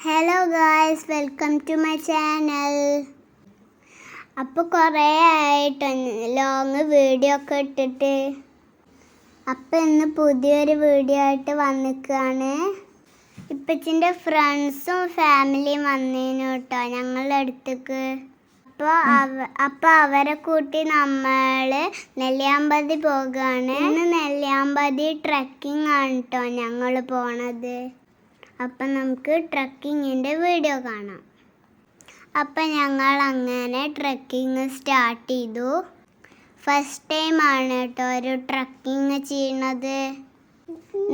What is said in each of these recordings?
Hello guys, welcome to my channel. അപ്പോൾ കുറേ ആയിട്ട് ലോങ് വീഡിയോ ഒക്കെ ഇട്ടിട്ട്, അപ്പോൾ ഇന്ന് പുതിയൊരു വീഡിയോ ആയിട്ട് വന്നിക്കുകയാണ്. ഇപ്പച്ചിൻ്റെ ഫ്രണ്ട്സും ഫാമിലിയും വന്നേനു കേട്ടോ ഞങ്ങളുടെ അടുത്തേക്ക്. അപ്പോൾ അവരെ കൂട്ടി നമ്മൾ നെല്ലിയാമ്പതി പോകുകയാണ്. ഇന്ന് നെല്ലിയാമ്പതി ട്രക്കിംഗ് ആണ് കേട്ടോ ഞങ്ങൾ പോണത്. അപ്പം നമുക്ക് ട്രക്കിങ്ങിൻ്റെ വീഡിയോ കാണാം. അപ്പം ഞങ്ങൾ അങ്ങനെ ട്രക്കിങ് സ്റ്റാർട്ട് ചെയ്തു. ഫസ്റ്റ് ടൈമാണ് കേട്ടോ ഒരു ട്രക്കിങ് ചെയ്യണത്.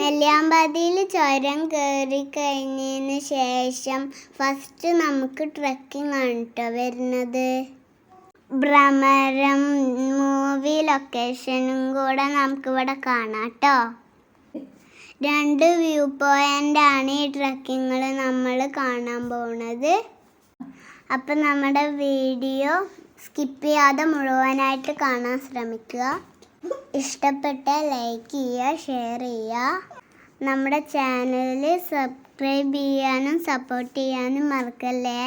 നെല്ലിയാമ്പതിയിൽ ചുരം കയറി കഴിഞ്ഞതിന് ശേഷം ഫസ്റ്റ് നമുക്ക് ട്രക്കിംഗ് ആണ് കേട്ടോ വരുന്നത്. ഭ്രമരം മൂവി ലൊക്കേഷനും കൂടെ നമുക്കിവിടെ കാണാം കേട്ടോ. 2 വ്യൂ പോയിൻ്റാണ് ഈ ട്രക്കിങ്ങിൽ നമ്മൾ കാണാൻ പോകുന്നത്. അപ്പം നമ്മുടെ വീഡിയോ സ്കിപ്പ് ചെയ്യാതെ മുഴുവനായിട്ട് കാണാൻ ശ്രമിക്കുക. ഇഷ്ടപ്പെട്ട ലൈക്ക് ചെയ്യുക, ഷെയർ ചെയ്യുക. നമ്മുടെ ചാനൽ സബ്സ്ക്രൈബ് ചെയ്യാനും സപ്പോർട്ട് ചെയ്യാനും മറക്കല്ലേ.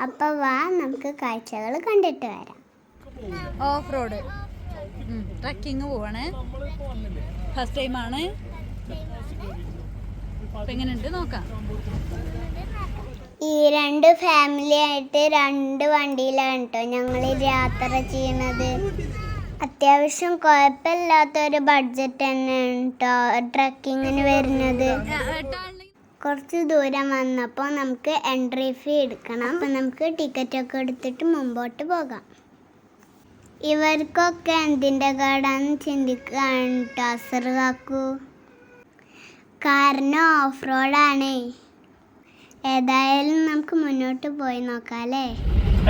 അപ്പോൾ വാ, നമുക്ക് കാഴ്ചകൾ കണ്ടിട്ട് വരാം. ഓഫ് റോഡ് ട്രക്കിങ് പോവാണ്. ഫസ്റ്റ് ടൈമാണ്. എങ്ങനെയുണ്ട് നോക്കാം. ഈ 2 ഫാമിലി ആയിട്ട് 2 വണ്ടിയിലാണ് കേട്ടോ ഞങ്ങൾ യാത്ര ചെയ്യുന്നത്. അത്യാവശ്യം കുഴപ്പമില്ലാത്തൊരു ബഡ്ജറ്റ് തന്നെയാണ് കേട്ടോ ട്രക്കിങ്ങിന് വരുന്നത്. കുറച്ച് ദൂരം വന്നപ്പോൾ നമുക്ക് എൻട്രി ഫീ എടുക്കണം. അപ്പം നമുക്ക് ടിക്കറ്റൊക്കെ എടുത്തിട്ട് മുമ്പോട്ട് പോകാം. ഇവർക്കൊക്കെ എന്തിൻ്റെ കടാന്ന് ചിന്തിക്കുകയാണ് കേട്ടോ അസറുകാക്കു. കാരണം ഓഫ് റോഡാണ്. ഏതായാലും നമുക്ക് മുന്നോട്ട് പോയി നോക്കാം അല്ലേ.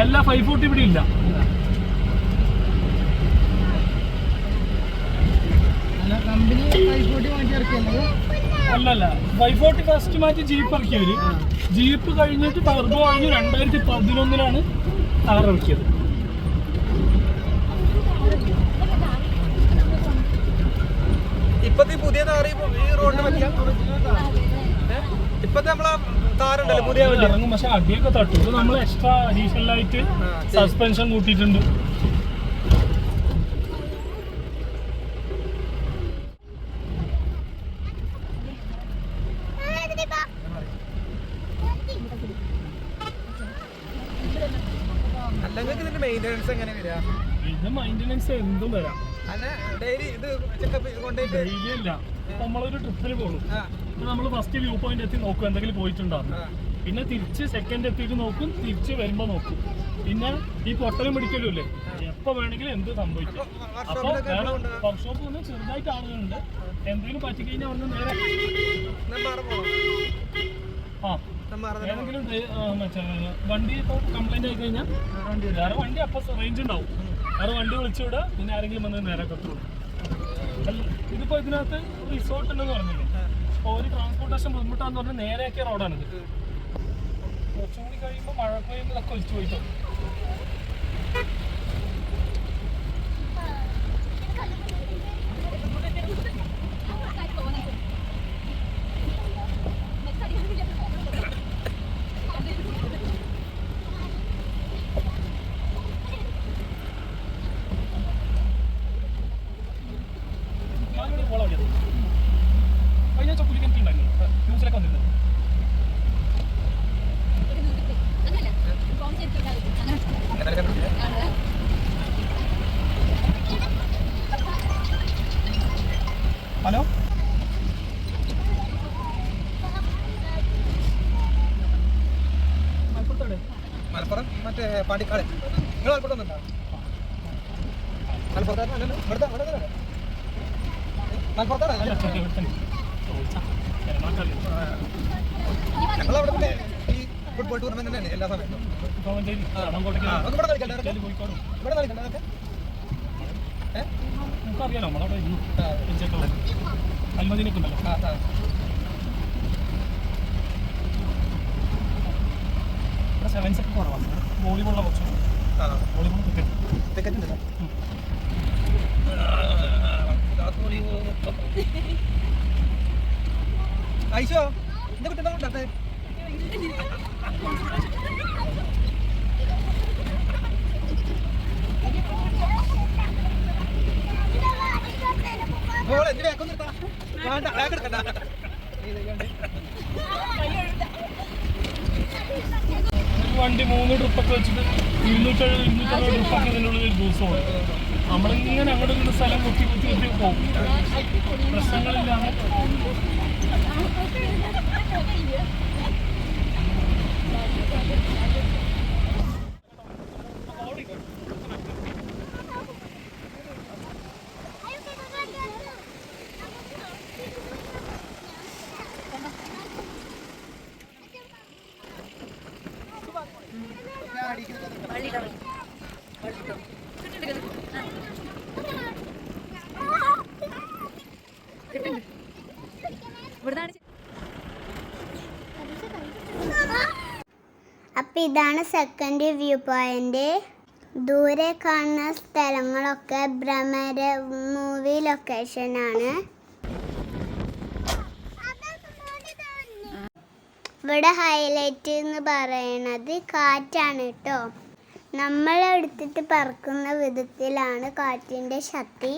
എല്ലാ 540 ഇവിടെ ഇല്ല. അല്ലല്ല 540 ഫസ്റ്റ് മാറ്റി ജീപ്പ് ഇറക്കിയവര്. ജീപ്പ് കഴിഞ്ഞിട്ട് ടർബോ കഴിഞ്ഞ് 2011 കാർ ഇറക്കിയത്. ഇപ്പത്തെ പുതിയ താറ് ഈ റോഡിന് പറ്റിയ ഇപ്പത്തെ നമ്മളെ താറുണ്ടല്ലോ പുതിയ ഇറങ്ങും. പക്ഷെ അടിയൊക്കെ തട്ടു. ഇത് നമ്മൾ എക്സ്ട്രാ അഡീഷണൽ ആയിട്ട് സസ്പെൻഷൻ കൂട്ടിയിട്ടുണ്ട്. അല്ലെങ്കിൽ ഇതിന്റെ മെയിൻ്റെനൻസ് എങ്ങനെ വരിക? ഇത് മെയിൻ്റെനൻസ് എന്തും വരാം. ഡെയിലി ഇത് ചെക്കപ്പ് കൊണ്ടുപോയിട്ട് ഡെയിലി അല്ല. നമ്മളൊരു ട്രിപ്പിന് പോകും. നമ്മൾ ഫസ്റ്റ് വ്യൂ പോയിന്റ് എത്തി നോക്കും എന്തെങ്കിലും പോയിട്ടുണ്ടാകും. പിന്നെ തിരിച്ച് സെക്കൻഡ് എത്തിയിട്ട് നോക്കും. തിരിച്ച് വരുമ്പോൾ നോക്കും. പിന്നെ ഈ പൊട്ടലും പിടിക്കലും ഇല്ലേ, എപ്പോൾ വേണമെങ്കിലും എന്ത് സംഭവിക്കും. അപ്പോൾ വേറെ വർക്ക്ഷോപ്പ് വന്ന് ചെറുതായിട്ട് ആളുകളുണ്ട്. എന്തെങ്കിലും പറ്റിക്കഴിഞ്ഞാൽ വന്ന് നേരെ ഏതെങ്കിലും മറ്റേ വണ്ടി ഇപ്പോൾ കംപ്ലൈന്റ് ആയി കഴിഞ്ഞാൽ വേറെ വണ്ടി അപ്പോൾ റേഞ്ച് ഉണ്ടാവും. വേറെ വണ്ടി വിളിച്ചു വിടുക. പിന്നെ ആരെങ്കിലും വന്ന് നേരെ കത്തുള്ളൂ. ഇതിപ്പോൾ ഇതിനകത്ത് റിസോർട്ട് ഉണ്ടെന്ന് പറഞ്ഞില്ലേ. അപ്പോൾ ഒരു ട്രാൻസ്പോർട്ടേഷൻ ബുദ്ധിമുട്ടാന്ന് പറഞ്ഞാൽ നേരെയാക്കിയ റോഡാണിത്. കുറച്ചും കൂടി കഴിയുമ്പോൾ മഴ പെയ്യുമ്പോൾ ഇതൊക്കെ ഒലിച്ചു പോയിട്ടോ. കഴിഞ്ഞ ചൊക്കുലിക്കുണ്ടായിരുന്നു, ന്യൂസിലൊക്കെ വന്നിരുന്നത്. ഹലോ, മലപ്പുറം മറ്റേ പാണ്ടിക്കാട്. നിങ്ങൾ മലപ്പുറം വന്നിട്ടുണ്ടോ? മലപ്പുറത്താണല്ലോ. മലപ്പുറത്താണ്. ഞങ്ങളവിടെ പിന്നെ ഈ ഫുട്ബോൾ ടൂർണമെന്റ് തന്നെയാണ് എല്ലാ സമയത്തും. ഇവിടെ കളിക്കണ്ടേ? നമുക്കറിയാലോ നമ്മളവിടെ അൽമദീനൊക്കെ ഉണ്ടല്ലോ. ഇവിടെ സെവൻസ് ഒക്കെ കുറവാണ്. വോളിബോളിലെ കുറച്ച് വോളിബോൾ ക്രിക്കറ്റ് ഉണ്ടല്ലോ. ഐശോ, എന്താ കുട്ടി വണ്ടി 3 ട്രിപ്പൊക്കെ വെച്ചിട്ട് 270 ട്രിപ്പൊക്കെ ഇതിനുള്ളിൽ ഒരു ദിവസമാണ്. നമ്മളിങ്ങനെ അങ്ങോട്ട് ഇങ്ങോട്ട് സ്ഥലം കുത്തി പോകും, പ്രശ്നങ്ങളില്ലാതെ. അപ്പം ഇതാണ് സെക്കൻഡ് വ്യൂ പോയിന്റ്. ദൂരെ കാണുന്ന സ്ഥലങ്ങളൊക്കെ ഭ്രമര മൂവി ലൊക്കേഷനാണ്. ഇവിടെ ഹൈലൈറ്റ് എന്ന് പറയണത് കാറ്റാണ് കേട്ടോ. നമ്മളെടുത്തിട്ട് പറക്കുന്ന വിധത്തിലാണ് കാറ്റിൻ്റെ ശക്തി.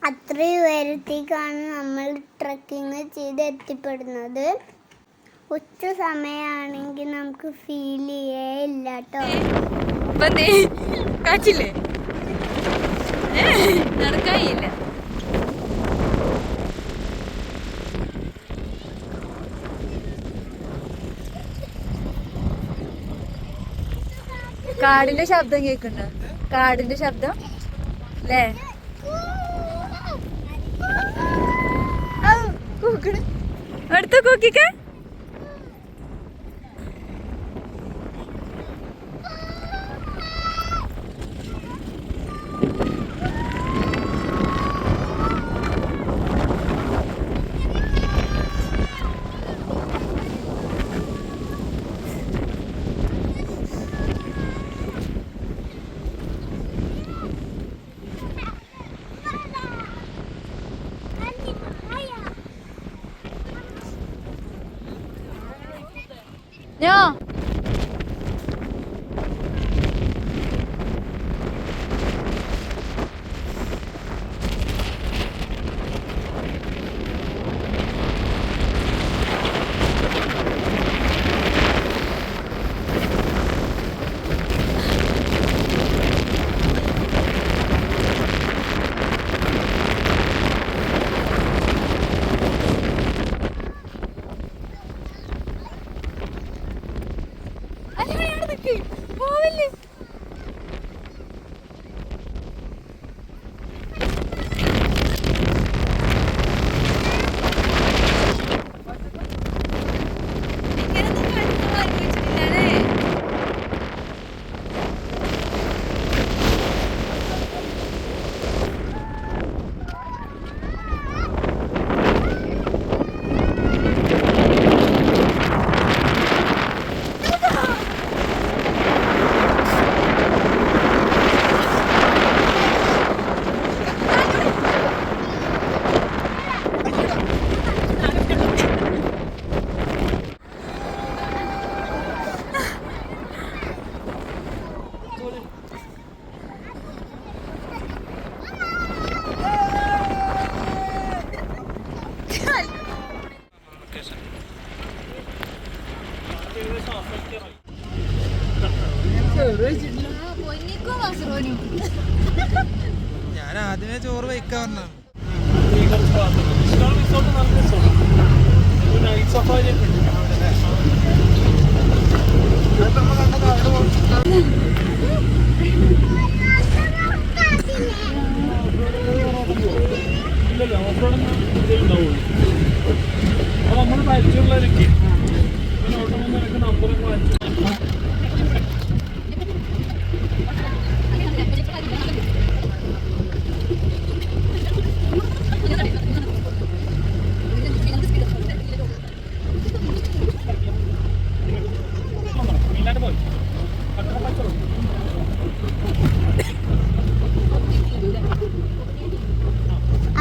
അത്രയും ഉയരത്തേക്കാണ് നമ്മൾ ട്രക്കിങ് ചെയ്ത് എത്തിപ്പെടുന്നത്. ഉച്ച സമയമാണെങ്കിൽ നമുക്ക് ഫീൽ ചെയ്യില്ല കേട്ടോ. കാച്ചില്ലേ നടക്കായില്ല. കാടിന്റെ ശബ്ദം കേൾക്കണ്ട, കാടിന്റെ ശബ്ദം അല്ലേ? അടുത്ത കൂക്കിക്ക. ഞാ പോവല്ലേ? ഞാൻ ആദ്യമേ ചോറ് വയ്ക്കാൻ പറഞ്ഞു. നൈറ്റ് സഫാരി ഒക്കെ ഉണ്ട്. ഇല്ലല്ലോ, ഓഫ്റോഡൊന്നും ഉണ്ടാവുള്ളൂ. അപ്പോൾ നമ്മൾ പരിചയമുള്ളവരൊക്കെ പിന്നെ ഓട്ടം നിനക്ക് നമ്പറൊക്കെ വാങ്ങിച്ചു.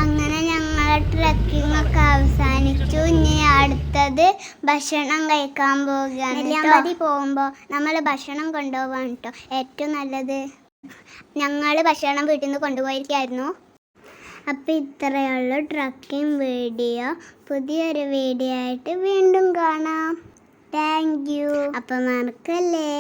അങ്ങനെ ഞങ്ങളെ ട്രക്കിംഗ് ഒക്കെ അവസാനിച്ചു. ഇനി അടുത്ത അടുത്തത് ഭക്ഷണം കഴിക്കാൻ പോവുകയാണ്. നെല്ലിയാമ്പതി പോകുമ്പോൾ നമ്മൾ ഭക്ഷണം കൊണ്ടുപോകാൻ കേട്ടോ ഏറ്റവും നല്ലത്. ഞങ്ങൾ ഭക്ഷണം വീട്ടിൽ നിന്ന് കൊണ്ടുപോയിരിക്കായിരുന്നു. അപ്പോൾ ഇത്രയേ ഉള്ളൂ ട്രക്കിംഗ് വീഡിയോ. പുതിയൊരു വീഡിയോ ആയിട്ട് വീണ്ടും കാണാം. Thank you. അപ്പം മറക്കല്ലേ.